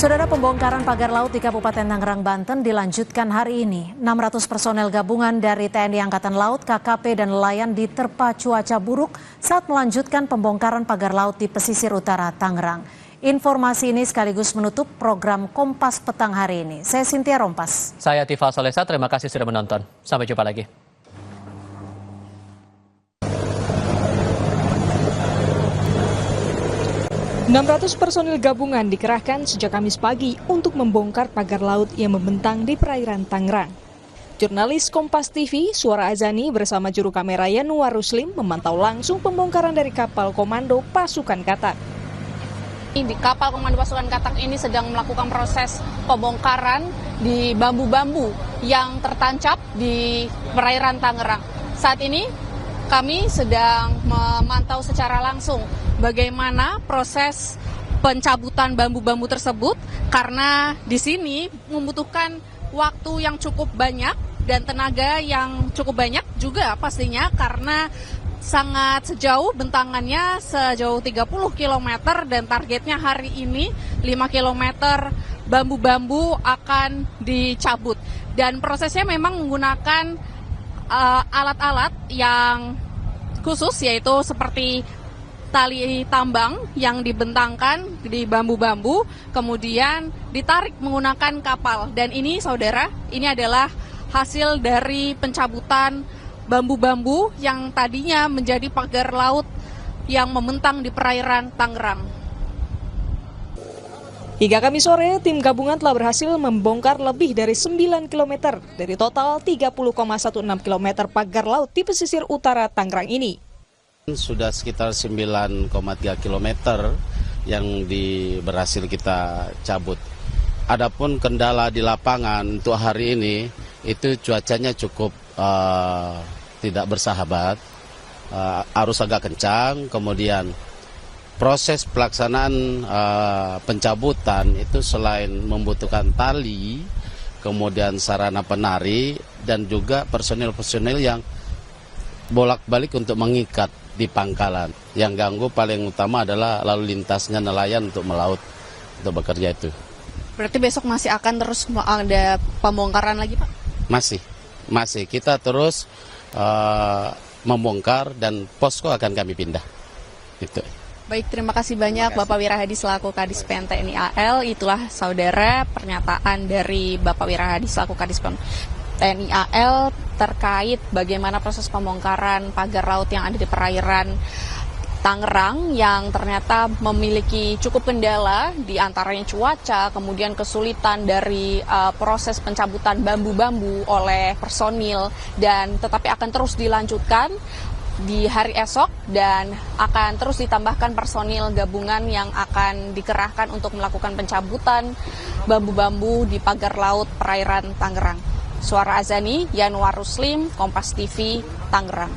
Saudara, pembongkaran pagar laut di Kabupaten Tangerang, Banten dilanjutkan hari ini. 600 personel gabungan dari TNI Angkatan Laut, KKP, dan nelayan diterpa cuaca buruk saat melanjutkan pembongkaran pagar laut di pesisir utara Tangerang. Informasi ini sekaligus menutup program Kompas Petang hari ini. Saya Cynthia Rompas. Saya Tifa Solesa, terima kasih sudah menonton. Sampai jumpa lagi. .600 personil gabungan dikerahkan sejak Kamis pagi untuk membongkar pagar laut yang membentang di perairan Tangerang. Jurnalis Kompas TV, Suara Azani bersama juru kamera Yanuar Ruslim memantau langsung pembongkaran dari kapal komando pasukan Katak. Di kapal komando pasukan Katak ini sedang melakukan proses pembongkaran di bambu-bambu yang tertancap di perairan Tangerang. Saat ini kami sedang memantau secara langsung bagaimana proses pencabutan bambu-bambu tersebut, karena di sini membutuhkan waktu yang cukup banyak dan tenaga yang cukup banyak juga pastinya, karena sangat sejauh bentangannya, sejauh 30 km dan targetnya hari ini 5 km bambu-bambu akan dicabut. Dan prosesnya memang menggunakan alat-alat yang khusus, yaitu seperti tali tambang yang dibentangkan di bambu-bambu, kemudian ditarik menggunakan kapal. Dan ini, saudara, ini adalah hasil dari pencabutan bambu-bambu yang tadinya menjadi pagar laut yang membentang di perairan Tangerang. Hingga Kamis sore, tim gabungan telah berhasil membongkar lebih dari 9 km dari total 30,16 km pagar laut di pesisir utara Tangerang ini. Sudah sekitar 9,3 km yang berhasil kita cabut. Adapun kendala di lapangan untuk hari ini, itu cuacanya cukup tidak bersahabat, arus agak kencang, kemudian proses pelaksanaan pencabutan itu selain membutuhkan tali, kemudian sarana penari, dan juga personil-personil yang bolak-balik untuk mengikat di pangkalan. Yang ganggu paling utama adalah lalu lintasnya nelayan untuk melaut, untuk bekerja itu. Berarti besok masih akan terus ada pembongkaran lagi, Pak? Masih. Kita terus membongkar dan posko akan kami pindah. Gitu. Baik, terima kasih banyak Bapak Wirahadi selaku Kadispen TNI AL. Itulah, saudara, pernyataan dari Bapak Wirahadi selaku Kadispen TNI AL terkait bagaimana proses pembongkaran pagar laut yang ada di perairan Tangerang yang ternyata memiliki cukup kendala, di antaranya cuaca, kemudian kesulitan dari proses pencabutan bambu-bambu oleh personil, dan tetapi akan terus dilanjutkan di hari esok dan akan terus ditambahkan personil gabungan yang akan dikerahkan untuk melakukan pencabutan bambu-bambu di pagar laut perairan Tangerang. Suara Azani, Yanuar Ruslim, Kompas TV, Tangerang.